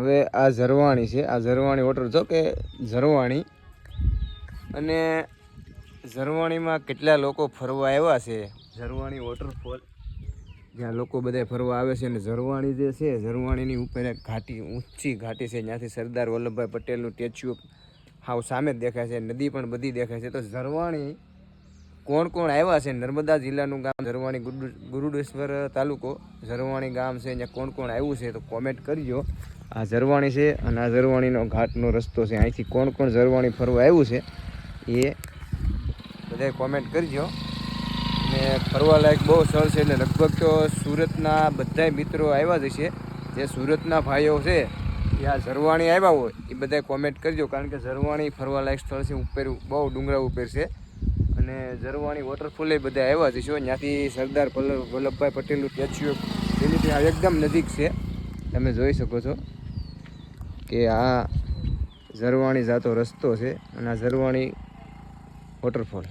હવે આ ઝરવાણી છે, આ ઝરવાણી વોટર જો કે ઝરવાણી, અને ઝરવાણીમાં કેટલા લોકો ફરવા આવ્યા છે. ઝરવાણી વોટરફોલ જ્યાં લોકો બધા ફરવા આવે છે. અને ઝરવાણી જે છે, ઝરવાણીની ઉપર એક ઘાટી, ઊંચી ઘાટી છે, જ્યાંથી સરદાર વલ્લભભાઈ પટેલનું સ્ટેચ્યુ હાવ સામે જ દેખાય છે. નદી પણ બધી દેખાય છે. તો ઝરવાણી કોણ કોણ આવ્યા છે? નર્મદા જિલ્લાનું ગામ ઝરવાણી, ગુરુડેશ્વર તાલુકો ઝરવાણી ગામ છે. અહીંયા કોણ કોણ આવ્યું છે તો કોમેન્ટ કરજો. આ ઝરવાણી છે અને આ ઝરવાણીનો ઘાટનો રસ્તો છે. અહીંથી કોણ કોણ ઝરવાણી ફરવા આવ્યું છે એ બધાય કોમેન્ટ કરજો. ને ફરવાલાયક બહુ સ્થળ છે. એટલે લગભગ તો સુરતના બધાય મિત્રો આવ્યા જ છે. જે સુરતના ભાઈઓ છે એ આ ઝરવાણી આવ્યા હોય એ બધાય કોમેન્ટ કરજો. કારણ કે ઝરવાણી ફરવાલાયક સ્થળ છે. ઉપર બહુ ડુંગરા ઉપર છે. અને ઝરવાણી વોટરફોલ એ બધા આવ્યા જ છો. ત્યાંથી સરદાર વલ્લભભાઈ પટેલનું સ્ટેચ્યુ એની એકદમ નજીક છે. તમે જોઈ શકો છો કે આ ઝરવાણી જાતો રસ્તો છે અને આ ઝરવાણી વોટરફોલ.